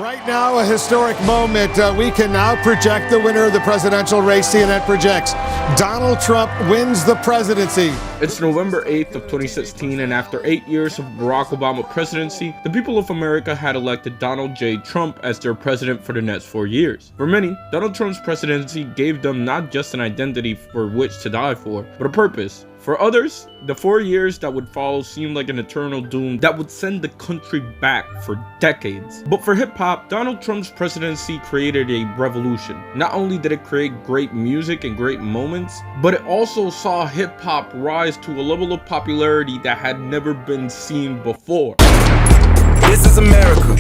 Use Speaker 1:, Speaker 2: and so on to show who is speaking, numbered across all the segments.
Speaker 1: Right now, a historic moment. We can now project the winner of the presidential race. CNN projects Donald Trump wins the presidency.
Speaker 2: It's November 8th of 2016, and after 8 years of Barack Obama presidency, the people of America had elected Donald J. Trump as their president for the next 4 years. For many, Donald Trump's presidency gave them not just an identity for which to die for, but a purpose. For others, the 4 years that would follow seemed like an eternal doom that would send the country back for decades. But for hip-hop, Donald Trump's presidency created a revolution. Not only did it create great music and great moments, but it also saw hip-hop rise to a level of popularity that had never been seen before.
Speaker 3: This is America.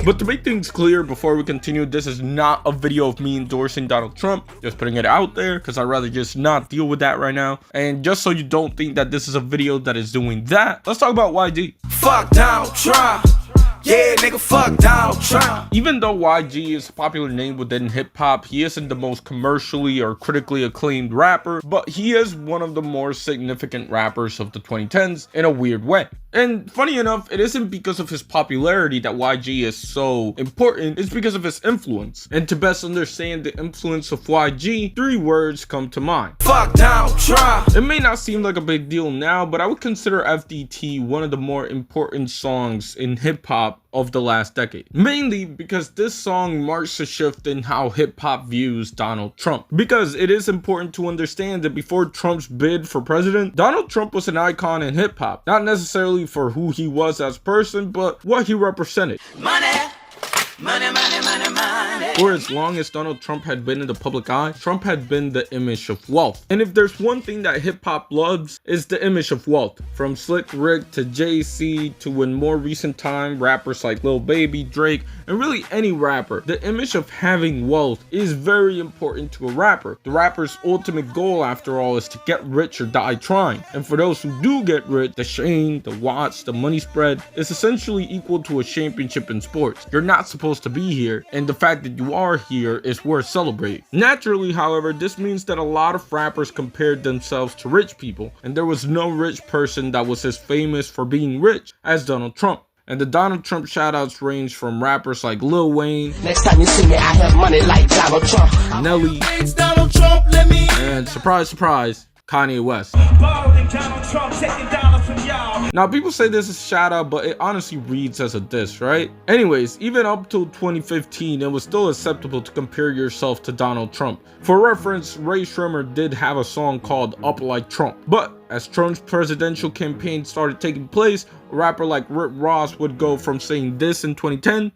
Speaker 2: But to make things clear before we continue, this is not a video of me endorsing Donald Trump, just putting it out there because I'd rather just not deal with that right now. And just so you don't think that this is a video that is doing that, let's talk about YG.
Speaker 3: Fuck Donald Trump. Yeah, nigga, fuck Donald Trump.
Speaker 2: Even though YG is a popular name within hip-hop, he isn't the most commercially or critically acclaimed rapper, but he is one of the more significant rappers of the 2010s in a weird way. And funny enough, it isn't because of his popularity that YG is so important, it's because of his influence. And to best understand the influence of YG, 3 words come to mind.
Speaker 3: Fuck Donald Trump.
Speaker 2: It may not seem like a big deal now, but I would consider FDT one of the more important songs in hip-hop of the last decade. Mainly because this song marks a shift in how hip-hop views Donald Trump. Because it is important to understand that before Trump's bid for president, Donald Trump was an icon in hip-hop. Not necessarily for who he was as a person, but what he represented.
Speaker 3: Money. Money, money, money, money.
Speaker 2: For as long as Donald Trump had been in the public eye, Trump had been the image of wealth. And if there's one thing that hip-hop loves, is the image of wealth. From Slick Rick to Jay-Z to in more recent time, rappers like Lil Baby, Drake, and really any rapper, the image of having wealth is very important to a rapper. The rapper's ultimate goal, after all, is to get rich or die trying. And for those who do get rich, the shame, the watch, the money spread is essentially equal to a championship in sports. You're not supposed to be here, and the fact that you are here is worth celebrating. Naturally, however, this means that a lot of rappers compared themselves to rich people, and there was no rich person that was as famous for being rich as Donald Trump. And the Donald Trump shoutouts range from rappers like Lil Wayne,
Speaker 4: next time you see me, I have money like Donald Trump,
Speaker 2: Nelly,
Speaker 3: It's Donald Trump, let me.
Speaker 2: and surprise, surprise, Kanye West. Now, people say this is a shout out, but it honestly reads as a diss, right? Anyways, even up till 2015, it was still acceptable to compare yourself to Donald Trump. For reference, Ray Shremmer did have a song called Up Like Trump. But as Trump's presidential campaign started taking place, a rapper like Rick Ross would go from saying this in 2010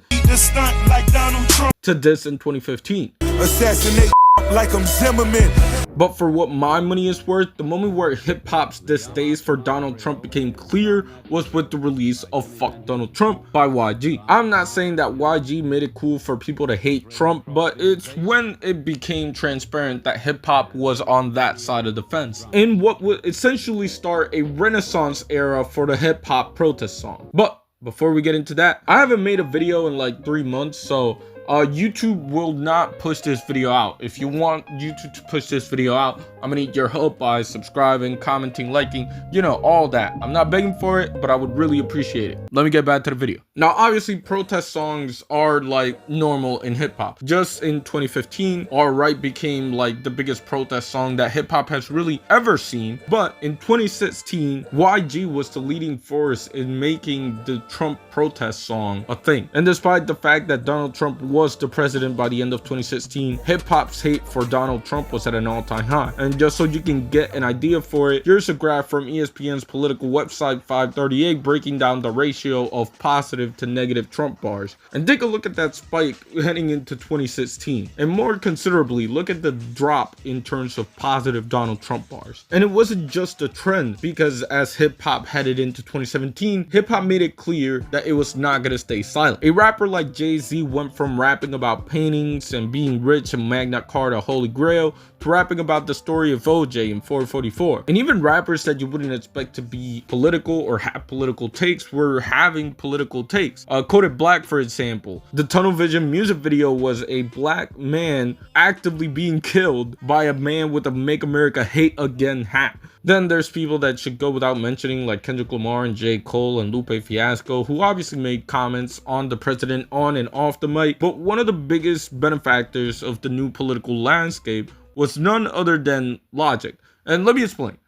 Speaker 3: Like Donald Trump.
Speaker 2: to this in 2015.
Speaker 3: Assassinate like I'm Zimmerman.
Speaker 2: But for what my money is worth, the moment where hip-hop's distaste for Donald Trump became clear was with the release of Fuck Donald Trump by YG. I'm not saying that YG made it cool for people to hate Trump, but it's when it became transparent that hip-hop was on that side of the fence, in what would essentially start a renaissance era for the hip-hop protest song. But before we get into that, I haven't made a video in like 3 months, so YouTube will not push this video out. If you want YouTube to push this video out, I'm gonna need your help by subscribing, commenting, liking, you know, all that. I'm not begging for it, but I would really appreciate it. Let me get back to the video. Now, obviously, protest songs are like normal in hip-hop. Just in 2015, Alright became like the biggest protest song that hip-hop has really ever seen. But in 2016, YG was the leading force in making the Trump protest song a thing. And despite the fact that Donald Trump was the president by the end of 2016, hip-hop's hate for Donald Trump was at an all-time high. And just so you can get an idea for it, here's a graph from ESPN's political website 538 breaking down the ratio of positive to negative Trump bars. And take a look at that spike heading into 2016. And more considerably, look at the drop in terms of positive Donald Trump bars. And it wasn't just a trend, because as hip-hop headed into 2017, hip-hop made it clear that it was not gonna stay silent. A rapper like Jay-Z went from rapping about paintings and being rich and Magna Carta Holy Grail to rapping about the story story of OJ in 444. And even rappers that you wouldn't expect to be political or have political takes were having political takes. Kodak Black, for example, the Tunnel Vision music video was a black man actively being killed by a man with a Make America Hate Again hat. Then there's people that should go without mentioning, like Kendrick Lamar and J. Cole and Lupe Fiasco, who obviously made comments on the president on and off the mic. But one of the biggest benefactors of the new political landscape was none other than Logic. And let me explain.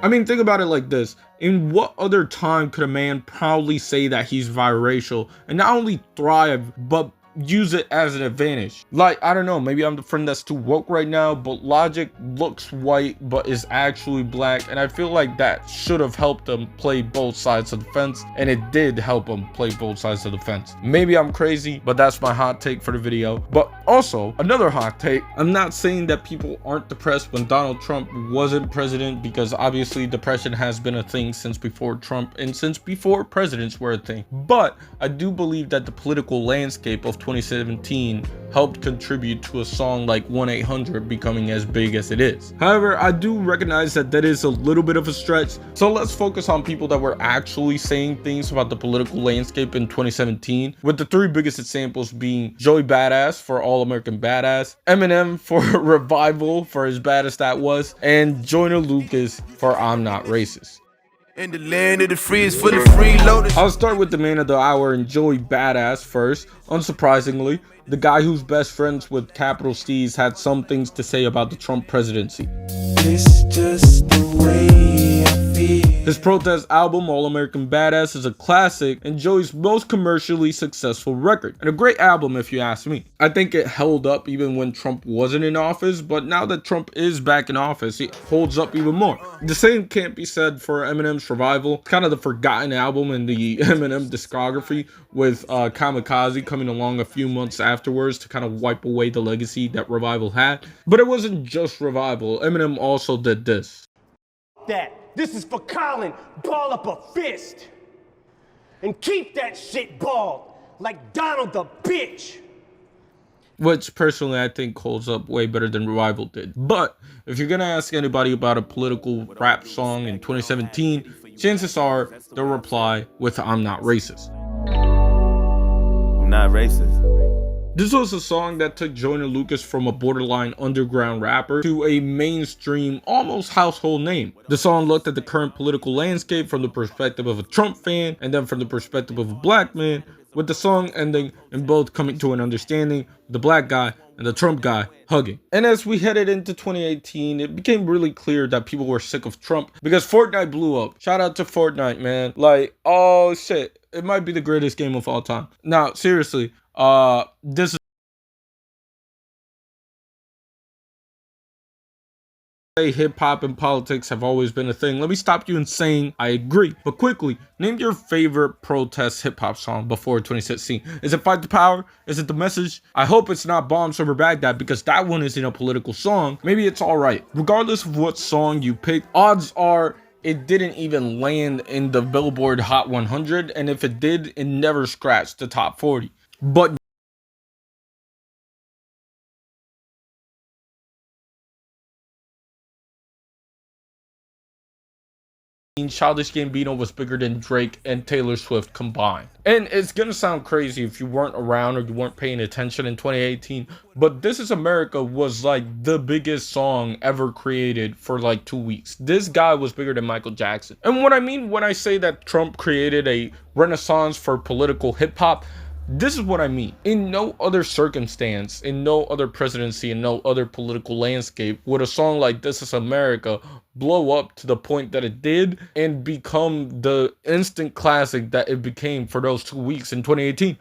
Speaker 2: I mean, think about it like this. In what other time could a man proudly say that he's biracial and not only thrive, but use it as an advantage? Like, I don't know, maybe I'm the friend that's too woke right now, but Logic looks white but is actually black, and I feel like that should have helped him play both sides of the fence, and it did help him play both sides of the fence. Maybe I'm crazy, but that's my hot take for the video. But also, another hot take, I'm not saying that people aren't depressed when Donald Trump wasn't president, because obviously depression has been a thing since before Trump and since before presidents were a thing. But I do believe that the political landscape of 2017 helped contribute to a song like 1-800 becoming as big as it is. However, I do recognize that that is a little bit of a stretch, so let's focus on people that were actually saying things about the political landscape in 2017, with the three biggest examples being Joey Badass for All American Badass, Eminem for Revival for as bad as that was, and Joyner Lucas for I'm Not Racist.
Speaker 3: In the land of the free is for the freeloaders.
Speaker 2: I'll start with the man of the hour and Joey Badass first. Unsurprisingly, the guy who's best friends with Capital Steez had some things to say about the Trump presidency.
Speaker 3: It's just the way I feel.
Speaker 2: His protest album, All American Badass, is a classic and Joey's most commercially successful record, and a great album if you ask me. I think it held up even when Trump wasn't in office, but now that Trump is back in office, it holds up even more. The same can't be said for Eminem's Revival, kind of the forgotten album in the Eminem discography, with Kamikaze coming along a few months afterwards to kind of wipe away the legacy that Revival had. But it wasn't just Revival, Eminem also did this.
Speaker 5: This is for Colin. Ball up a fist. And keep that shit balled like Donald the bitch.
Speaker 2: Which personally I think holds up way better than Revival did. But if you're gonna ask anybody about a political rap song in 2017, chances are they'll reply with I'm Not Racist.
Speaker 6: I'm not racist.
Speaker 2: This was a song that took Joyner Lucas from a borderline underground rapper to a mainstream, almost household name. The song looked at the current political landscape from the perspective of a Trump fan and then from the perspective of a black man, with the song ending in both coming to an understanding, the black guy and the Trump guy hugging. And as we headed into 2018, it became really clear that people were sick of Trump because Fortnite blew up. Shout out to Fortnite, man. Like, oh shit, it might be the greatest game of all time. Now, seriously, this is hip hop and politics have always been a thing. Let me stop you in saying I agree. But quickly, name your favorite protest hip hop song before 2016. Is it Fight the Power? Is it The Message? I hope it's not Bombs Over Baghdad, because that one isn't a political song. Maybe it's alright. Regardless of what song you pick, odds are it didn't even land in the Billboard Hot 100, and if it did, it never scratched the top 40. But Childish Gambino was bigger than Drake and Taylor Swift combined. And it's gonna sound crazy if you weren't around or you weren't paying attention in 2018, but This Is America was like the biggest song ever created for like 2 weeks. This guy was bigger than Michael Jackson. And what I mean when I say that Trump created a renaissance for political hip hop, this is what I mean. In no other circumstance, in no other presidency, in no other political landscape would a song like This Is America blow up to the point that it did and become the instant classic that it became for those 2 weeks in 2018.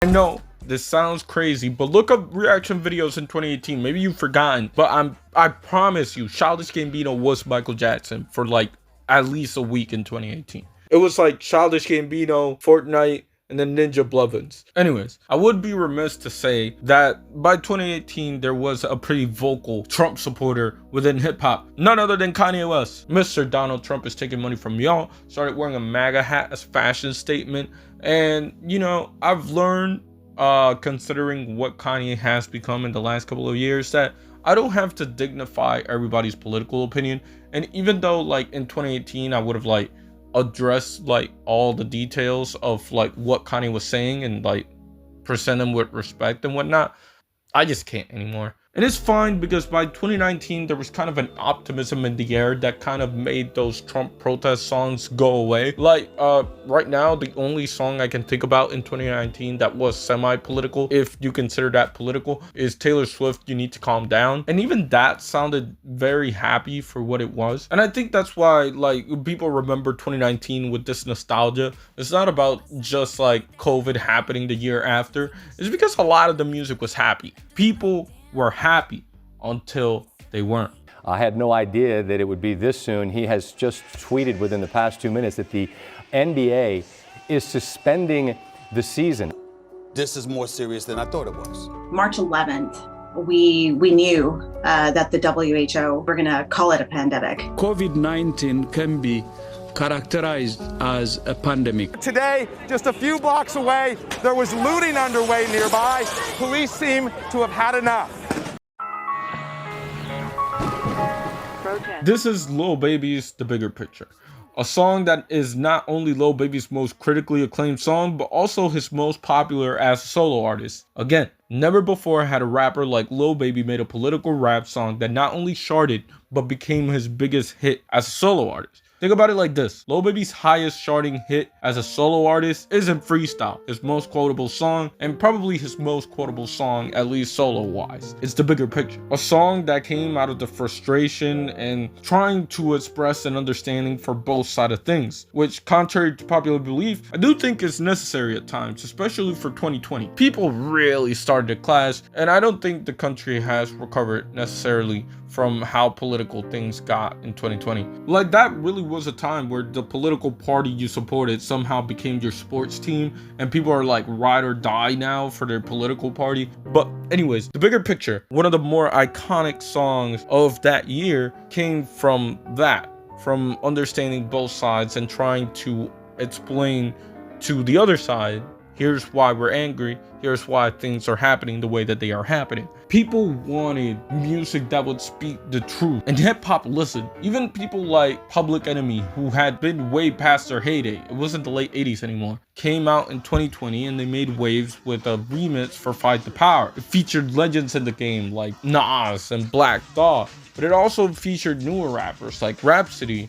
Speaker 2: I know this sounds crazy, but look up reaction videos in 2018. Maybe you've forgotten, but I promise you, Childish Gambino was Michael Jackson for like at least a week in 2018. It was like Childish Gambino, Fortnite, and then Ninja Blevins. Anyways, I would be remiss to say that by 2018, there was a pretty vocal Trump supporter within hip hop. None other than Kanye West. Mr. Donald Trump is taking money from y'all, started wearing a MAGA hat as a fashion statement. And, you know, I've learned considering what Kanye has become in the last couple of years, that I don't have to dignify everybody's political opinion. And even though like in 2018 I would have like addressed like all the details of like what Kanye was saying and like present him with respect and whatnot, I just can't anymore. And it's fine, because by 2019 there was kind of an optimism in the air that kind of made those Trump protest songs go away. Like right now the only song I can think about in 2019 that was semi-political, if you consider that political, is Taylor Swift, You Need to Calm Down. And even that sounded very happy for what it was. And I think that's why like people remember 2019 with this nostalgia. It's not about just like COVID happening the year after. It's because a lot of the music was happy. People were happy until they weren't.
Speaker 7: I had no idea that it would be this soon. He has just tweeted within the past 2 minutes that the NBA is suspending the season.
Speaker 8: This is more serious than I thought it was.
Speaker 9: March 11th, we knew that the WHO were going to call it a pandemic.
Speaker 10: COVID-19 can be characterized as a pandemic.
Speaker 11: Today, just a few blocks away, there was looting underway nearby. Police seem to have had enough.
Speaker 2: This is Lil Baby's The Bigger Picture, a song that is not only Lil Baby's most critically acclaimed song, but also his most popular as a solo artist. Again, never before had a rapper like Lil Baby made a political rap song that not only charted, but became his biggest hit as a solo artist. Think about it like this. Lil Baby's highest charting hit as a solo artist isn't Freestyle, his most quotable song, and probably his most quotable song, at least solo-wise. It's The Bigger Picture, a song that came out of the frustration and trying to express an understanding for both sides of things, which, contrary to popular belief, I do think is necessary at times, especially for 2020. People really started to clash, and I don't think the country has recovered necessarily from how political things got in 2020. Like, that really was a time where the political party you supported somehow became your sports team, and people are like ride or die now for their political party. But anyways, The Bigger Picture, one of the more iconic songs of that year, came from that, from understanding both sides and trying to explain to the other side, here's why we're angry, here's why things are happening the way that they are happening. People wanted music that would speak the truth, and hip-hop listened. Even people like Public Enemy, who had been way past their heyday, it wasn't the late 80s anymore, came out in 2020 and they made waves with a remix for Fight the Power. It featured legends in the game like Nas and Black Thought, but it also featured newer rappers like Rhapsody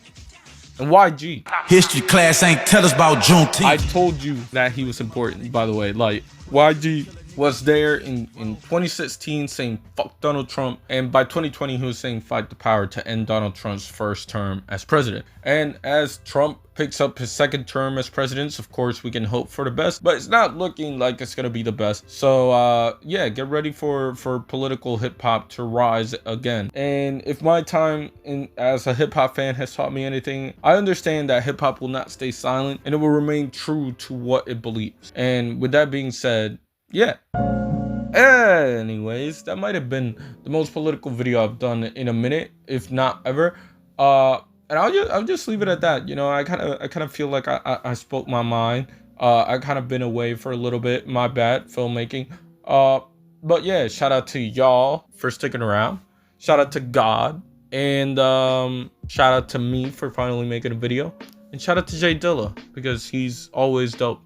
Speaker 2: and YG.
Speaker 3: History class ain't tell us about Juneteenth.
Speaker 2: I told you that he was important, by the way. Like, YG was there in 2016 saying fuck Donald Trump, and by 2020 he was saying fight the power to end Donald Trump's first term as president. And as Trump picks up his second term as president, of course we can hope for the best, but it's not looking like it's gonna be the best. So yeah, get ready for political hip-hop to rise again. And if my time as a hip-hop fan has taught me anything, I understand that hip-hop will not stay silent and it will remain true to what it believes. And with that being said, yeah. Anyways, that might have been the most political video I've done in a minute, if not ever. And I'll just leave it at that. You know, I kind of feel like I spoke my mind. I kind of been away for a little bit. My bad, filmmaking. But yeah, shout out to y'all for sticking around. Shout out to God, and shout out to me for finally making a video, and shout out to Jay Dilla because he's always dope.